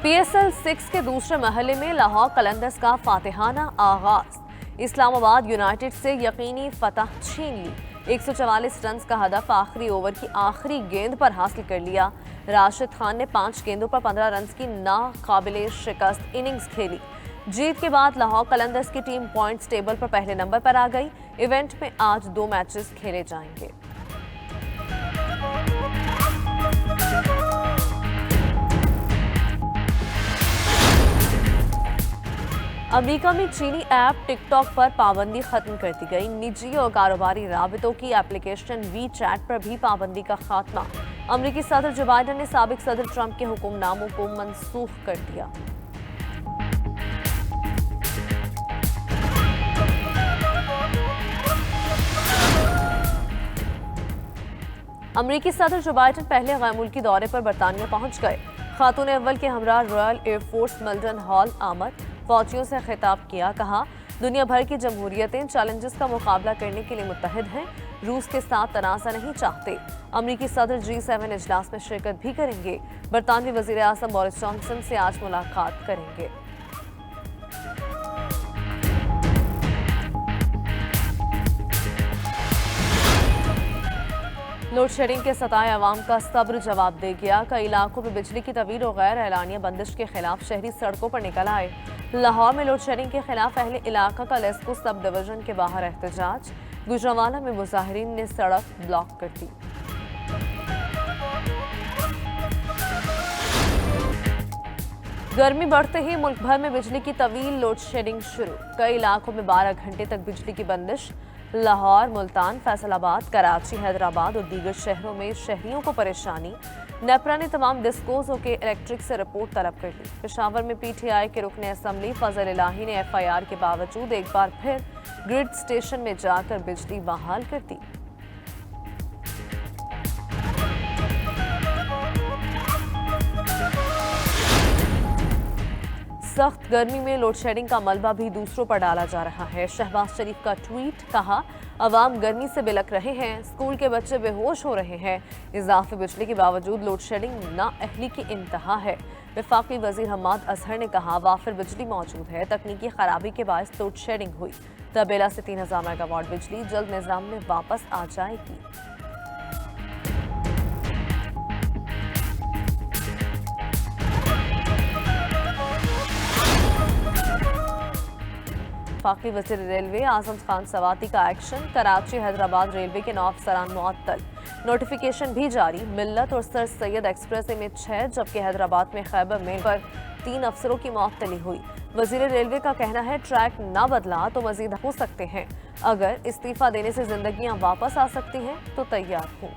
PSL 6 के दूसरे महले में लाहौर कलंदर्स का फातिहाना आगाज। इस्लामाबाद यूनाइटेड से यकीनी फतह छीन ली। 144 रन का हदफ आखिरी ओवर की आखिरी गेंद पर हासिल कर लिया। राशिद खान ने 5 गेंदों पर 15 रन की नाकाबिले शिकस्त इनिंग्स खेली। जीत के बाद लाहौर कलंदर्स की टीम पॉइंट्स टेबल पर पहले नंबर पर आ गई। इवेंट में आज 2 मैचेस खेले जाएंगे। अमेरिका में चीनी ऐप टिकटॉक पर पाबंदी खत्म कर दी गई। निजी और कारोबारी राबितों की एप्लीकेशन वी-चैट पर भी पाबंदी का खात्मा। अमेरिकी सदर जो बाइडेन ने साबिक सदर ट्रंप के हुक्मनामों को मनसूख कर दिया। अमेरिकी सदर जो बाइडेन पहले गैर मुल्की दौरे पर बरतानिया पहुंच गए। खातून अव्वल के हमरा रॉयल एयरफोर्स मिल्टन हॉल आमद। फौजियों से खिताब किया, कहा दुनिया भर की जमहूरियतें चैलेंजेस का मुकाबला करने के लिए मुत्तहिद हैं, रूस के साथ तनाज़ा नहीं चाहते। अमेरिकी सदर G7 इजलास में शिरकत भी करेंगे। बरतानवी वज़ीर आज़म बोरिस जॉनसन से आज मुलाकात करेंगे। लोड शेडिंग के सताए अवाम का सब्र जवाब दे गया। कई इलाकों में बिजली की तवील और गैर एलानिया बंदिश के खिलाफ शहरी सड़कों पर निकल आए। लाहौर में लोड शेडिंग के खिलाफ अहले इलाका का लेस्को सब डिवीजन के बाहर एहतजाज। गुजरांवाला में मुजाहिरीन ने सड़क ब्लॉक कर दी। गर्मी बढ़ते ही मुल्क भर में बिजली की तवील लोड शेडिंग शुरू। कई इलाकों में 12 घंटे तक बिजली की बंदिश। लाहौर, मुल्तान, फैसलाबाद, कराची, हैदराबाद और दीगर शहरों में शहरियों को परेशानी। नेपरा ने तमाम डिस्कोज़ों के इलेक्ट्रिक से रिपोर्ट तलब कर ली। पेशावर में PTI के रुकन असम्बली फजल इलाही ने FIR के बावजूद एक बार फिर ग्रिड स्टेशन में जाकर बिजली बहाल कर दी। सख्त गर्मी में लोड शेडिंग का मलबा भी दूसरों पर डाला जा रहा है। शहबाज शरीफ का ट्वीट, कहा अवाम गर्मी से बिलख रहे हैं, स्कूल के बच्चे बेहोश हो रहे हैं। इजाफी बिजली के बावजूद लोड शेडिंग नाअहली की इंतहा है। वफाकी वजीर हम्माद अजहर ने कहा वाफिर बिजली मौजूद है, तकनीकी खराबी के बायस लोड शेडिंग हुई। तबेला से 3000 मेगावाट बिजली जल्द निज़ाम में वापस आ जाएगी। वफाकी वज़ीर रेलवे आजम खान सवाती का एक्शन। कराची हैदराबाद रेलवे के 9 अफसरान मुअत्तल। नोटिफिकेशन भी जारी। मिल्लत और सर सैयद एक्सप्रेस में 6 जबकि हैदराबाद में खैबर मेल पर 3 अफसरों की मुअत्तली हुई। वज़ीर रेलवे का कहना है ट्रैक ना बदला तो मजीद हो सकते हैं। अगर इस्तीफा देने से जिंदगियां वापस आ सकती हैं तो तैयार हूँ।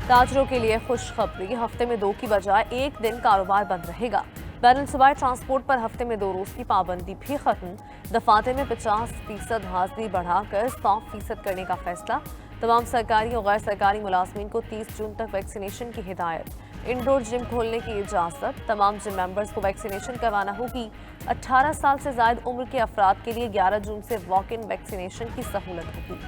ताजरों के लिए खुशखबरी, हफ्ते में 2 की बजाय 1 दिन कारोबार बंद रहेगा। बैरून सूबाई ट्रांसपोर्ट पर हफ्ते में 2 रोज की पाबंदी भी खत्म। दफातर में 50% हाजिरी बढ़ाकर 100% करने का फैसला। तमाम सरकारी और गैर सरकारी मुलाजमीन को 30 जून तक वैक्सीनेशन की हिदायत। इंडोर जिम खोलने की इजाजत। तमाम जिम मेंबर्स को वैक्सीनेशन करवाना होगी। 18 साल से ज्यादा उम्र के अफराद के लिए 11 जून से वॉक इन वैक्सीनेशन की सहूलत होगी।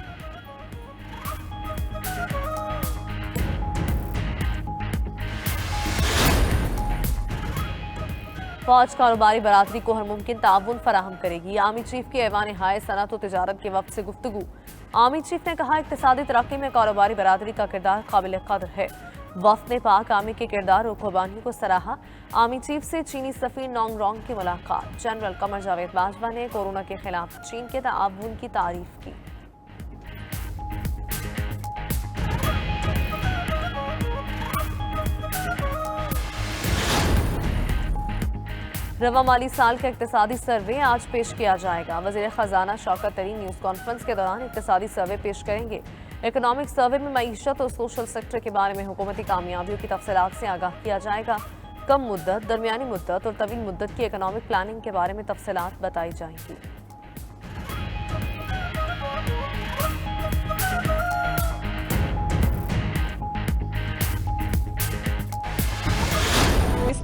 फौज कारोबारी बरादरी को हर मुमकिन ताउन फराहम करेगी। आर्मी चीफ की ऐवान हाय सनत और तिजारत के वक्त से गुफ्तगू। आर्मी चीफ ने कहा इक्तिसादी तरक्की में कारोबारी बरादरी का किरदार काबिल कदर है। वफ्द ने पाक आर्मी के किरदार और कुर्बानियों को सराहा। आर्मी चीफ से चीनी सफीर नोंग रोंग की मुलाकात। जनरल कमर जावेद बाजवा ने कोरोना के खिलाफ चीन के ताउन की तारीफ की। रवा माली साल का इक्तिसादी सर्वे आज पेश किया जाएगा। वज़ीर खजाना शौकत तरीन न्यूज़ कॉन्फ्रेंस के दौरान इक्तिसादी सर्वे पेश करेंगे। इकोनॉमिक सर्वे में मईशत और सोशल सेक्टर के बारे में हुकूमती कामयाबियों की तफसीलात से आगाह किया जाएगा। कम मुद्दत, दरमियानी मुद्दत और तवील मुद्दत की इकोनॉमिक प्लानिंग के बारे में तफसीलात बताई जाएंगी।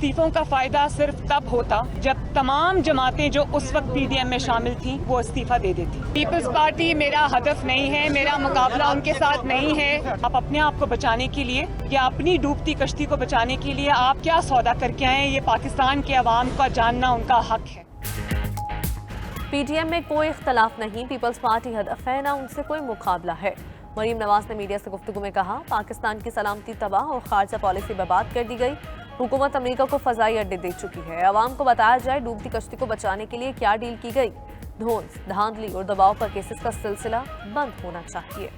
इस्तीफों का फायदा सिर्फ तब होता जब तमाम जमातें जो उस वक्त पीडीएम में शामिल थी वो इस्तीफा दे देती। पीपल्स पार्टी मेरा हदफ नहीं है, मेरा मुकाबला उनके साथ नहीं है। आप अपने आप को बचाने के लिए या अपनी डूबती कश्ती को बचाने के लिए आप क्या सौदा करके आए, ये पाकिस्तान के अवाम का जानना उनका हक है। पीटीएम में कोई इख्तलाफ नहीं, पीपल्स पार्टी हदफ है, ना उनसे कोई मुकाबला है। मरीम नवाज ने मीडिया से गुफ्तगू में कहा, पाकिस्तान की सलामती तबाह और खारजा पॉलिसी बर्बाद कर दी गई। हुकूमत अमेरिका को फजाई अड्डे दे चुकी है। अवाम को बताया जाए डूबती कश्ती को बचाने के लिए क्या डील की गई। धौंस, धांधली और दबाव पर केसेस का सिलसिला बंद होना चाहिए।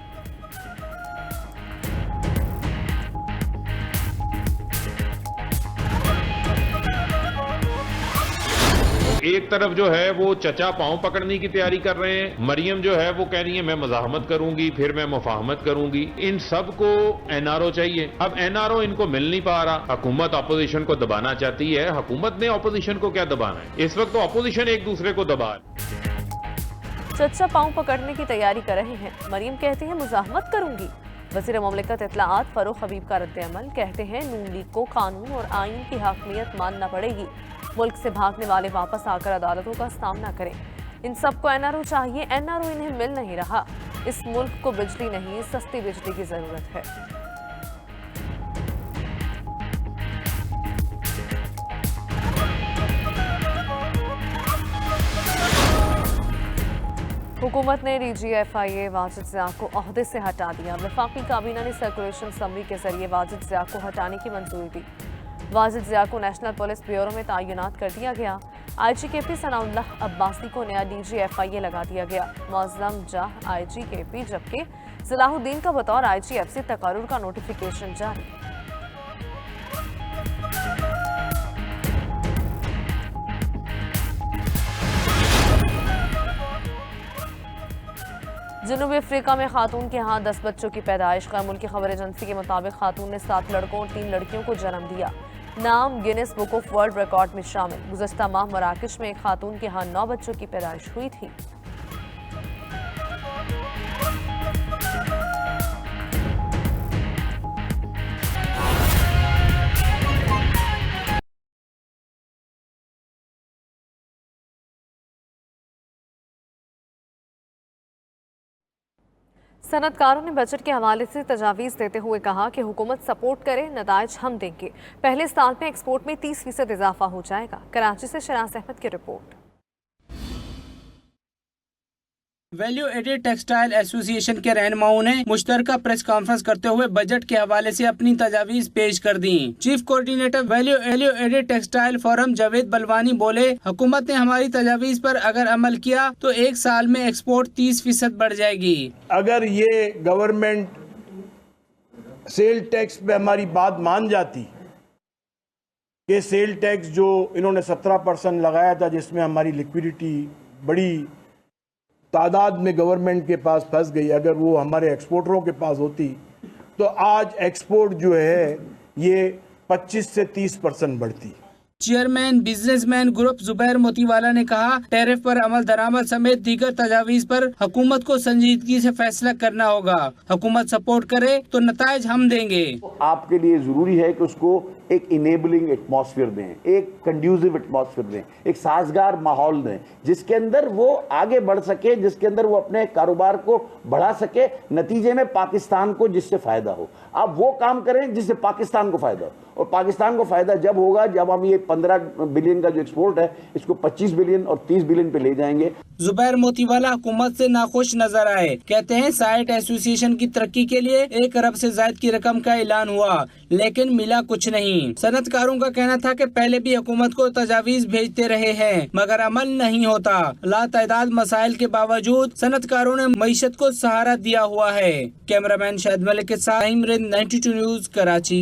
एक तरफ जो है वो चचा पांव पकड़ने की तैयारी कर रहे हैं, मरियम जो है वो कह रही है मैं मज़ाहमत करूंगी, फिर मैं मुफाहमत करूंगी। इन सब को एनआरओ चाहिए। अब एनआरओ इनको मिल नहीं पा रहा। हुकूमत अपोजिशन को दबाना चाहती है। हुकूमत ने अपोजिशन को क्या दबाना है? इस वक्त तो अपोजिशन एक दूसरे को दबा है। चचा पांव पकड़ने की तैयारी कर रहे हैं। मरियम कहती है मुज़ाहमत करूंगी। वज़ीर मुमलिकत इत्तलाआत फरूख हबीब का रद्द-ए-अमल, कहते हैं नून लीग को कानून और आईन की हाकमियत मानना पड़ेगी। मुल्क से भागने वाले वापस आकर अदालतों का सामना करें। इन सबको एनआरओ चाहिए। एनआरओ इन्हें मिल नहीं रहा। इस मुल्क को बिजली नहीं, सस्ती बिजली की जरूरत है। हुकूमत ने DGFIA वाजिद ज़िया को ओहदे से हटा दिया। वफाकी काबीना ने सर्कुलेशन समरी के जरिए वाजिद ज़िया को हटाने की मंजूरी दी। वाजिद ज़िया को नेशनल पुलिस ब्यूरो में तैनात कर दिया गया। IGKP सनाउल्लाह अब्बासी को नया DGFIA लगा दिया गया। मौज़म जाह IGKP, जबकि सलाहुद्दीन का बतौर IGFC तकर्रुर का नोटिफिकेशन जारी। जनूबी अफ्रीका में खातून के यहाँ 10 बच्चों की पैदाइश। गैर मुल्की खबर एजेंसी के मुताबिक खातून ने 7 लड़कों और 3 लड़कियों को जन्म दिया। नाम Guinness book of world record में शामिल। गुज़श्ता माह मराकश में एक खातून के यहाँ 9 बच्चों की पैदाइश हुई थी। सनतकारों ने बजट के हवाले से तजावीज़ देते हुए कहा कि हुकूमत सपोर्ट करे, नताइज हम देंगे। पहले साल में एक्सपोर्ट में 30% इजाफा हो जाएगा। कराची से शराज अहमद की रिपोर्ट। वैल्यू एडेड टेक्सटाइल एसोसिएशन के रहनुमाओं ने मुश्तरका प्रेस कॉन्फ्रेंस करते हुए बजट के हवाले से अपनी तजावीज़ पेश कर दी। Chief coordinator value added textile forum Javed Balwani बोले, हुकूमत ने हमारी तजावीज़ पर अगर अमल किया तो एक साल में एक्सपोर्ट 30% बढ़ जाएगी। अगर ये गवर्नमेंट सेल टैक्स पे हमारी बात मान जाती कि सेल टैक्स जो इन्होंने 17% लगाया था, जिसमें हमारी लिक्विडिटी बड़ी तादाद में गवर्नमेंट के पास फंस गई, अगर वो हमारे एक्सपोर्टरों के पास होती तो आज एक्सपोर्ट जो है ये 25 से 30% बढ़ती। Chairman businessman group Zubair Motiwala ने कहा, टैरिफ पर अमल दरामद समेत दीगर तजावीज़ पर हुकूमत को संजीदगी से फैसला करना होगा। हुकूमत सपोर्ट करे तो नताइज हम देंगे। आपके लिए जरूरी है कि उसको एक इनेबलिंग एटमॉस्फेयर दें, एक कंड्यूसिव एटमॉस्फेयर दें, एक साजगार माहौल दें, जिसके अंदर वो आगे बढ़ सके, जिसके अंदर वो अपने कारोबार को बढ़ा सके, नतीजे में पाकिस्तान को जिससे फायदा हो। आप वो काम करें जिससे पाकिस्तान को फायदा हो, और पाकिस्तान को फायदा जब होगा जब हम ये 15 बिलियन का जो एक्सपोर्ट है इसको 25 बिलियन और 30 बिलियन पे ले जाएंगे। जुबैर मोतीवाला हुकूमत से नाखुश नजर आए। कहते हैं साइट एसोसिएशन की तरक्की के लिए 1 अरब से ज्यादा की रकम का ऐलान हुआ, लेकिन मिला कुछ नहीं। सनतकारों का कहना था कि पहले भी हुकूमत को तजावीज भेजते रहे हैं मगर अमल नहीं होता। लातादाद मसाइल के बावजूद सनतकारों ने मईशत को सहारा दिया हुआ है। कैमरामैन शाहिद मलिक के साथ 92 न्यूज़ कराची।